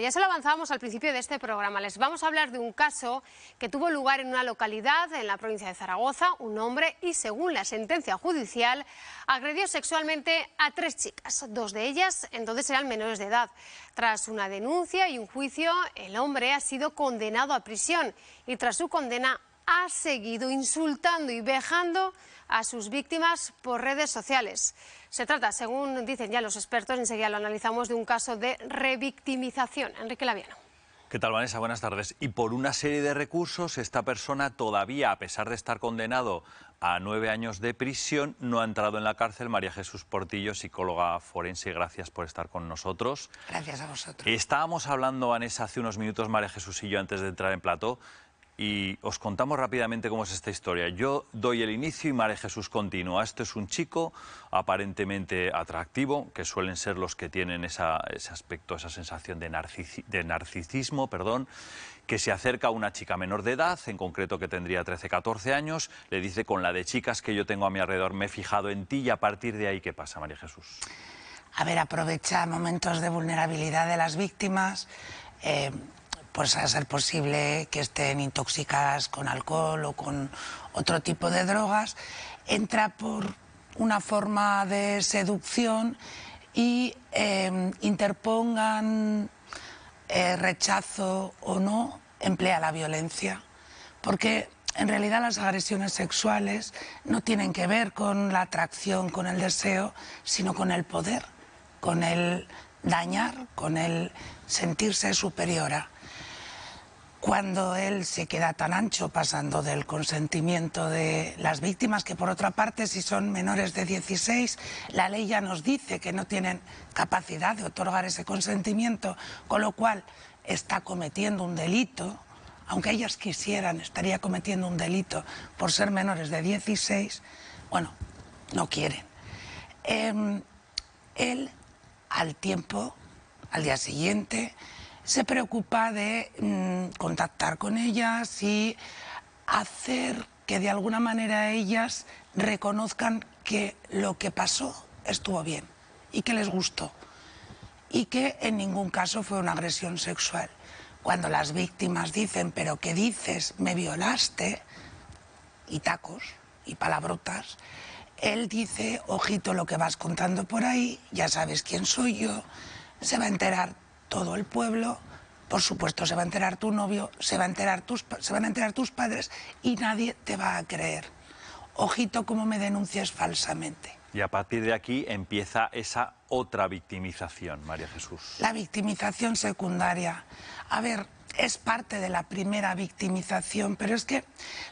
Ya se lo avanzábamos al principio de este programa. Les vamos a hablar de un caso que tuvo lugar en una localidad en la provincia de Zaragoza. Un hombre, y según la sentencia judicial, agredió sexualmente a 3 chicas. 2 de ellas entonces eran menores de edad. Tras una denuncia y un juicio, el hombre ha sido condenado a prisión y tras su condena ha seguido insultando y vejando a sus víctimas por redes sociales. Se trata, según dicen ya los expertos, enseguida lo analizamos, de un caso de revictimización. Enrique Laviano. ¿Qué tal, Vanessa? Buenas tardes. Y por una serie de recursos, esta persona todavía, a pesar de estar condenado a 9 años de prisión, no ha entrado en la cárcel. María Jesús Portillo, psicóloga forense, gracias por estar con nosotros. Gracias a vosotros. Estábamos hablando, Vanessa, hace unos minutos, María Jesús y yo, antes de entrar en plató, y os contamos rápidamente cómo es esta historia. Yo doy el inicio y María Jesús continúa. Esto es un chico aparentemente atractivo, que suelen ser los que tienen ese aspecto, esa sensación de narcisismo, que se acerca a una chica menor de edad, en concreto que tendría 13, 14 años, le dice: con la de chicas que yo tengo a mi alrededor me he fijado en ti. Y a partir de ahí, ¿qué pasa, María Jesús? A ver, aprovecha momentos de vulnerabilidad de las víctimas, pues a ser posible que estén intoxicadas con alcohol o con otro tipo de drogas, entra por una forma de seducción y interpongan rechazo o no, emplea la violencia. Porque en realidad las agresiones sexuales no tienen que ver con la atracción, con el deseo, sino con el poder, con el dañar, con el sentirse superiora. Cuando él se queda tan ancho, pasando del consentimiento de las víctimas, que por otra parte, si son menores de 16, la ley ya nos dice que no tienen capacidad de otorgar ese consentimiento, con lo cual está cometiendo un delito, aunque ellas quisieran, estaría cometiendo un delito por ser menores de 16, bueno, no quieren. Él, al tiempo, al día siguiente, se preocupa de contactar con ellas y hacer que de alguna manera ellas reconozcan que lo que pasó estuvo bien y que les gustó y que en ningún caso fue una agresión sexual. Cuando las víctimas dicen: ¿pero qué dices? Me violaste, y tacos y palabrotas, él dice: ojito lo que vas contando por ahí, ya sabes quién soy yo, se va a enterar todo el pueblo, por supuesto se va a enterar tu novio, se van a enterar tus padres y nadie te va a creer. Ojito como me denuncias falsamente. Y a partir de aquí empieza esa otra victimización, María Jesús. La victimización secundaria. A ver, es parte de la primera victimización, pero es que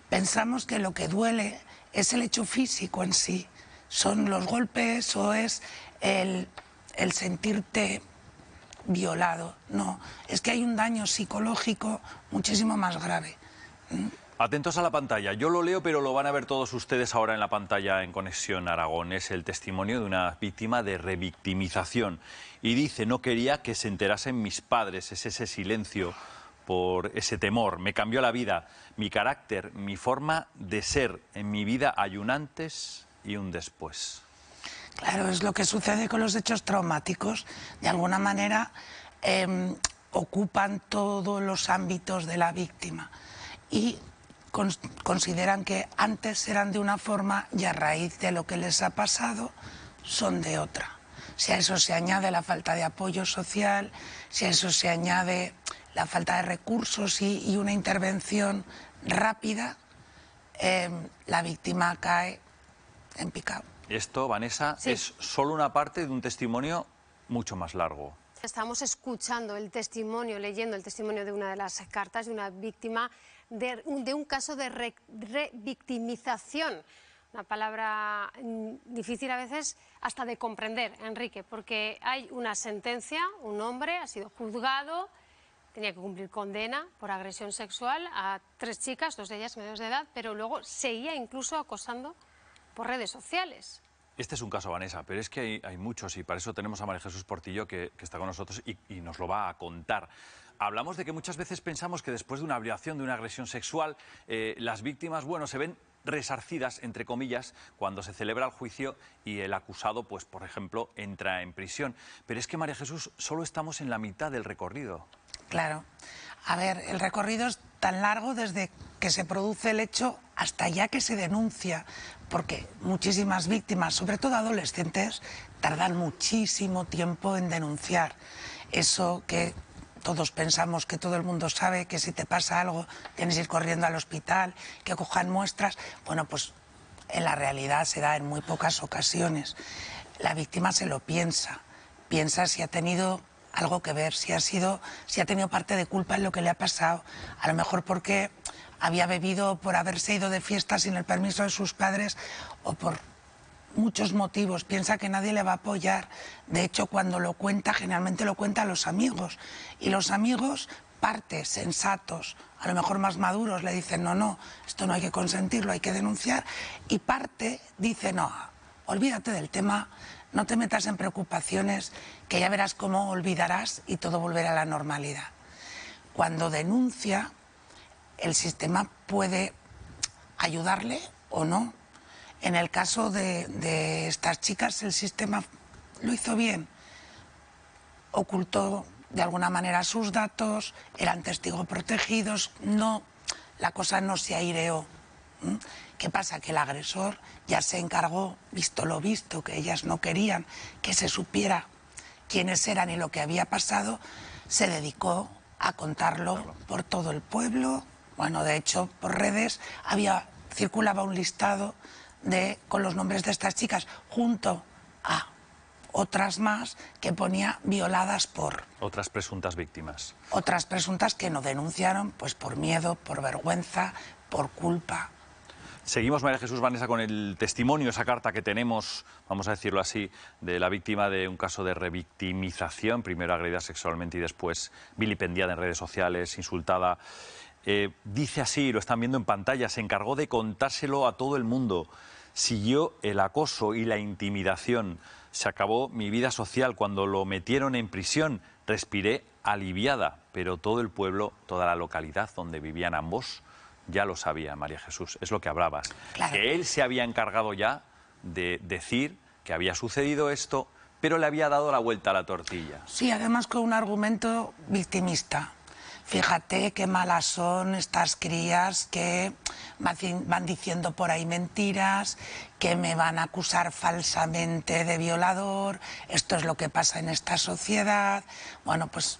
pensamos que lo que duele es el hecho físico en sí. Son los golpes o es el sentirte violado. No, es que hay un daño psicológico muchísimo más grave. Atentos a la pantalla. Yo lo leo, pero lo van a ver todos ustedes ahora en la pantalla en Conexión Aragón. Es el testimonio de una víctima de revictimización. Y dice: no quería que se enterasen mis padres. Es ese silencio por ese temor. Me cambió la vida, mi carácter, mi forma de ser. En mi vida hay un antes y un después. Claro, es lo que sucede con los hechos traumáticos. De alguna manera ocupan todos los ámbitos de la víctima y consideran que antes eran de una forma y a raíz de lo que les ha pasado son de otra. Si a eso se añade la falta de apoyo social, si a eso se añade la falta de recursos y una intervención rápida, la víctima cae en picado. Esto, Vanessa, sí, es solo una parte de un testimonio mucho más largo. Estamos escuchando el testimonio, leyendo el testimonio de una de las cartas de una víctima de un caso de revictimización. Una palabra difícil a veces hasta de comprender, Enrique, porque hay una sentencia, un hombre ha sido juzgado, tenía que cumplir condena por agresión sexual a 3 chicas, 2 de ellas menores de edad, pero luego seguía incluso acosando por redes sociales. Este es un caso, Vanessa, pero es que hay muchos y para eso tenemos a María Jesús Portillo que está con nosotros y nos lo va a contar. Hablamos de que muchas veces pensamos que después de una violación, de una agresión sexual, las víctimas, bueno, se ven resarcidas, entre comillas, cuando se celebra el juicio y el acusado, pues por ejemplo, entra en prisión. Pero es que, María Jesús, solo estamos en la mitad del recorrido. Claro. A ver, el recorrido es tan largo desde que se produce el hecho hasta ya que se denuncia, porque muchísimas víctimas, sobre todo adolescentes, tardan muchísimo tiempo en denunciar. Eso que todos pensamos que todo el mundo sabe, que si te pasa algo tienes que ir corriendo al hospital, que cojan muestras. Bueno, pues en la realidad se da en muy pocas ocasiones. La víctima se lo piensa si ha tenido algo que ver, si ha tenido parte de culpa en lo que le ha pasado, a lo mejor porque había bebido, por haberse ido de fiesta sin el permiso de sus padres o por muchos motivos, piensa que nadie le va a apoyar. De hecho, cuando lo cuenta, generalmente lo cuenta a los amigos. Y los amigos, parte, sensatos, a lo mejor más maduros, le dicen, no, esto no hay que consentirlo, hay que denunciar. Y parte dice, no, olvídate del tema, no te metas en preocupaciones, que ya verás cómo olvidarás y todo volverá a la normalidad. Cuando denuncia, el sistema puede ayudarle o no. En el caso de estas chicas, el sistema lo hizo bien. Ocultó de alguna manera sus datos, eran testigos protegidos, la cosa no se aireó. ¿Qué pasa? Que el agresor ya se encargó, visto lo visto, que ellas no querían que se supiera quiénes eran y lo que había pasado, se dedicó a contarlo por todo el pueblo. Bueno, de hecho, por redes circulaba un listado con los nombres de estas chicas, junto a otras más que ponía violadas por... Otras presuntas víctimas. Otras presuntas que no denunciaron, pues por miedo, por vergüenza, por culpa. Seguimos, María Jesús, Vanessa, con el testimonio, esa carta que tenemos, vamos a decirlo así, de la víctima de un caso de revictimización, primero agredida sexualmente y después vilipendiada en redes sociales, insultada. Dice así, lo están viendo en pantalla, se encargó de contárselo a todo el mundo. Siguió el acoso y la intimidación. Se acabó mi vida social cuando lo metieron en prisión. Respiré aliviada, pero todo el pueblo, toda la localidad donde vivían ambos, ya lo sabía, María Jesús. Es lo que hablabas. Claro. Que él se había encargado ya de decir que había sucedido esto, pero le había dado la vuelta a la tortilla. Sí, además con un argumento victimista. Fíjate qué malas son estas crías que van diciendo por ahí mentiras, que me van a acusar falsamente de violador, esto es lo que pasa en esta sociedad. Bueno, pues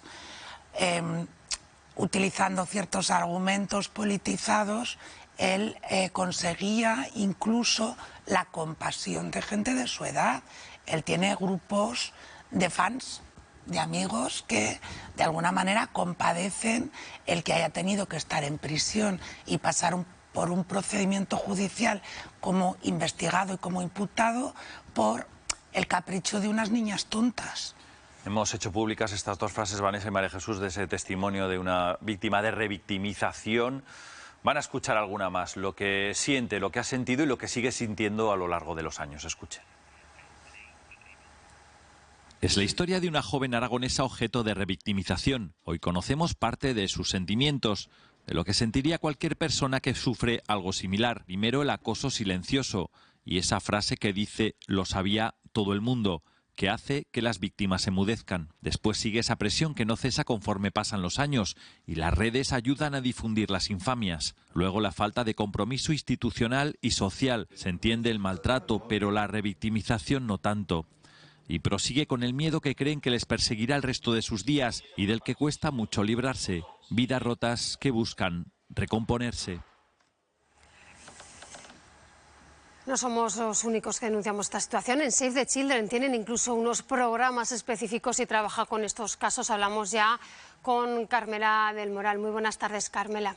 utilizando ciertos argumentos politizados, él conseguía incluso la compasión de gente de su edad. Él tiene grupos de fans, de amigos que de alguna manera compadecen el que haya tenido que estar en prisión y pasar por un procedimiento judicial como investigado y como imputado por el capricho de unas niñas tontas. Hemos hecho públicas estas dos frases, Vanessa y María Jesús, de ese testimonio de una víctima de revictimización. Van a escuchar alguna más, lo que siente, lo que ha sentido y lo que sigue sintiendo a lo largo de los años. Escuchen. Es la historia de una joven aragonesa objeto de revictimización. Hoy conocemos parte de sus sentimientos, de lo que sentiría cualquier persona que sufre algo similar. Primero, el acoso silencioso y esa frase que dice «lo sabía todo el mundo», que hace que las víctimas se enmudezcan. Después sigue esa presión que no cesa conforme pasan los años y las redes ayudan a difundir las infamias. Luego la falta de compromiso institucional y social. Se entiende el maltrato, pero la revictimización no tanto. Y prosigue con el miedo que creen que les perseguirá el resto de sus días y del que cuesta mucho librarse. Vidas rotas que buscan recomponerse. No somos los únicos que denunciamos esta situación. En Save the Children tienen incluso unos programas específicos y trabaja con estos casos. Hablamos ya con Carmela del Moral. Muy buenas tardes, Carmela.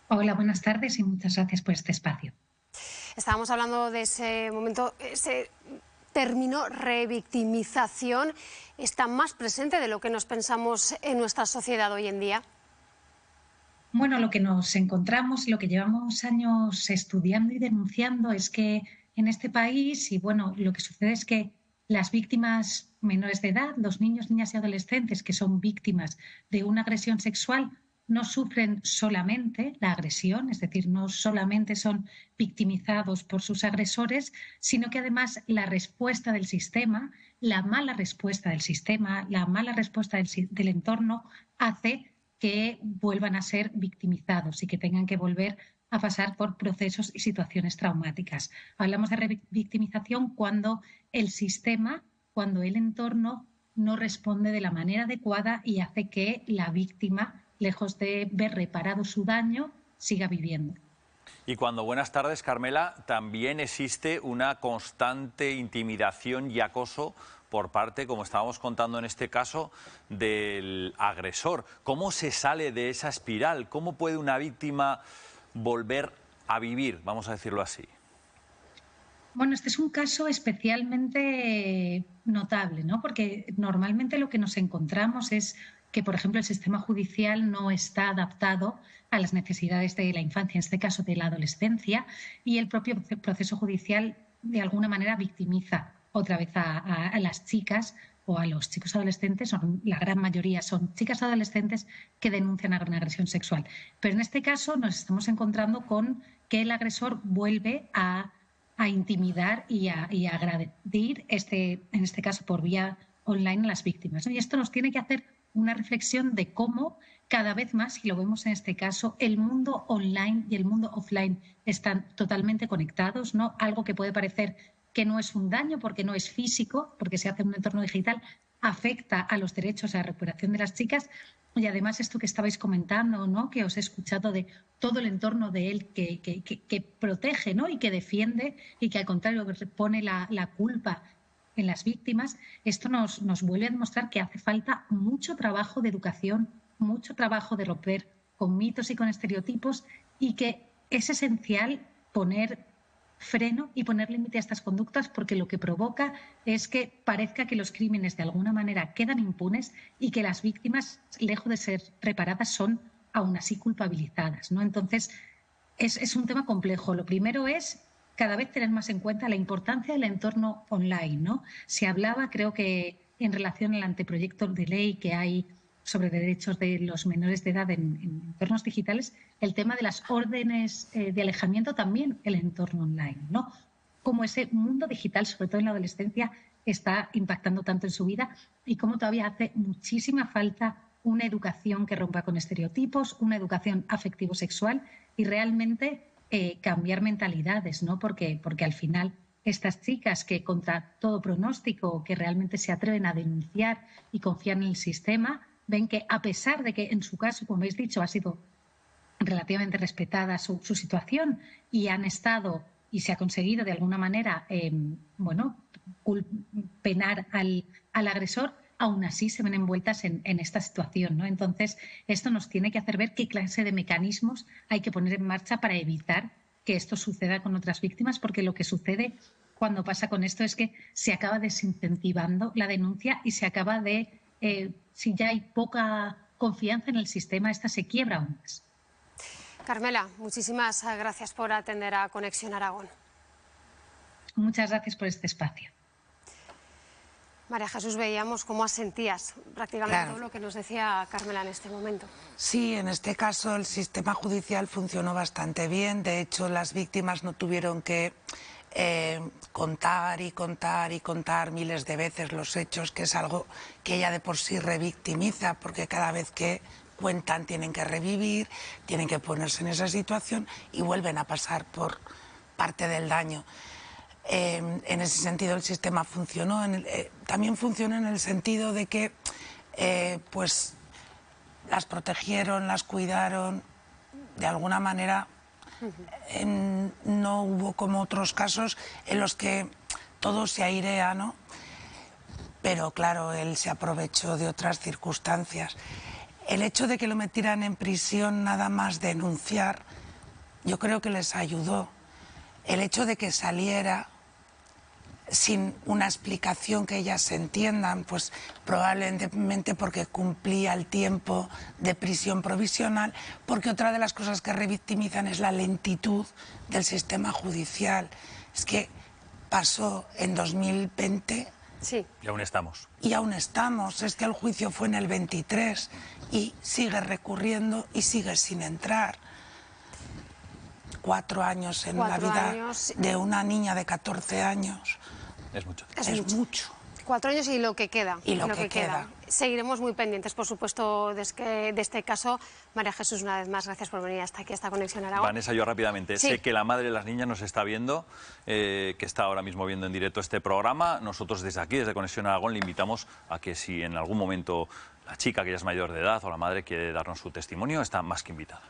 Hola, buenas tardes y muchas gracias por este espacio. Estábamos hablando de ese momento, ese término revictimización está más presente de lo que nos pensamos en nuestra sociedad hoy en día. Bueno, lo que nos encontramos, lo que llevamos años estudiando y denunciando es que en este país, y bueno, lo que sucede es que las víctimas menores de edad, los niños, niñas y adolescentes que son víctimas de una agresión sexual, no sufren solamente la agresión, es decir, no solamente son victimizados por sus agresores, sino que además la respuesta del sistema, la mala respuesta del sistema, la mala respuesta del entorno hace que vuelvan a ser victimizados y que tengan que volver a pasar por procesos y situaciones traumáticas. Hablamos de revictimización cuando el sistema, cuando el entorno no responde de la manera adecuada y hace que la víctima, lejos de ver reparado su daño, siga viviendo. Y cuando, buenas tardes, Carmela, también existe una constante intimidación y acoso por parte, como estábamos contando en este caso, del agresor. ¿Cómo se sale de esa espiral? ¿Cómo puede una víctima volver a vivir, vamos a decirlo así? Bueno, este es un caso especialmente notable, ¿no? Porque normalmente lo que nos encontramos es que, por ejemplo, el sistema judicial no está adaptado a las necesidades de la infancia, en este caso de la adolescencia, y el propio proceso judicial de alguna manera victimiza otra vez a las chicas o a los chicos adolescentes, la gran mayoría son chicas adolescentes que denuncian una agresión sexual. Pero en este caso nos estamos encontrando con que el agresor vuelve a intimidar y a agredir, en este caso por vía online, a las víctimas, ¿no? Y esto nos tiene que hacer una reflexión de cómo cada vez más, y lo vemos en este caso, el mundo online y el mundo offline están totalmente conectados, ¿no? Algo que puede parecer que no es un daño porque no es físico, porque se hace en un entorno digital, afecta a los derechos, a la recuperación de las chicas. Y además esto que estabais comentando, ¿no? Que os he escuchado de todo el entorno de él que protege, ¿no? Y que defiende y que al contrario pone la culpa en las víctimas, esto nos vuelve a demostrar que hace falta mucho trabajo de educación, mucho trabajo de romper con mitos y con estereotipos, y que es esencial poner freno y poner límite a estas conductas, porque lo que provoca es que parezca que los crímenes de alguna manera quedan impunes y que las víctimas, lejos de ser reparadas, son aún así culpabilizadas, ¿no? Entonces, es un tema complejo. Lo primero es cada vez tener más en cuenta la importancia del entorno online, ¿no? Se hablaba, creo que en relación al anteproyecto de ley que hay sobre derechos de los menores de edad en entornos digitales, el tema de las órdenes de alejamiento, también el entorno online, ¿no? Cómo ese mundo digital, sobre todo en la adolescencia, está impactando tanto en su vida y cómo todavía hace muchísima falta una educación que rompa con estereotipos, una educación afectivo-sexual y realmente cambiar mentalidades, ¿no? Porque al final estas chicas que contra todo pronóstico, que realmente se atreven a denunciar y confían en el sistema, ven que a pesar de que en su caso, como habéis dicho, ha sido relativamente respetada su situación y han estado y se ha conseguido de alguna manera penar al agresor, aún así se ven envueltas en esta situación, ¿no? Entonces, esto nos tiene que hacer ver qué clase de mecanismos hay que poner en marcha para evitar que esto suceda con otras víctimas, porque lo que sucede cuando pasa con esto es que se acaba desincentivando la denuncia y se acaba de, si ya hay poca confianza en el sistema, esta se quiebra aún más. Carmela, muchísimas gracias por atender a Conexión Aragón. Muchas gracias por este espacio. María Jesús, veíamos cómo asentías prácticamente todo lo que nos decía Carmela en este momento. Sí, en este caso el sistema judicial funcionó bastante bien. De hecho, las víctimas no tuvieron que contar y contar y contar miles de veces los hechos, que es algo que ella de por sí revictimiza, porque cada vez que cuentan tienen que revivir, tienen que ponerse en esa situación y vuelven a pasar por parte del daño. En ese sentido el sistema funcionó, también funcionó en el sentido de que pues las protegieron, las cuidaron, de alguna manera no hubo como otros casos en los que todo se airea, ¿no? Pero claro, él se aprovechó de otras circunstancias. El hecho de que lo metieran en prisión nada más denunciar, yo creo que les ayudó. El hecho de que saliera sin una explicación que ellas se entiendan, pues probablemente porque cumplía el tiempo de prisión provisional, porque otra de las cosas que revictimizan es la lentitud del sistema judicial. Es que pasó en 2020 Sí. Y aún estamos. Y aún estamos. Es que el juicio fue en el 23 y sigue recurriendo y sigue sin entrar. 4 años en la vida de una niña de 14 años. Es mucho. Es mucho. 4 años y lo que queda. Y lo que queda. Seguiremos muy pendientes, por supuesto, de este caso. María Jesús, una vez más, gracias por venir hasta aquí, a esta Conexión Aragón. Vanessa, yo rápidamente, Sí. sé que la madre de las niñas nos está viendo, que está ahora mismo viendo en directo este programa. Nosotros desde aquí, desde Conexión Aragón, le invitamos a que si en algún momento la chica, que ya es mayor de edad, o la madre quiere darnos su testimonio, está más que invitada.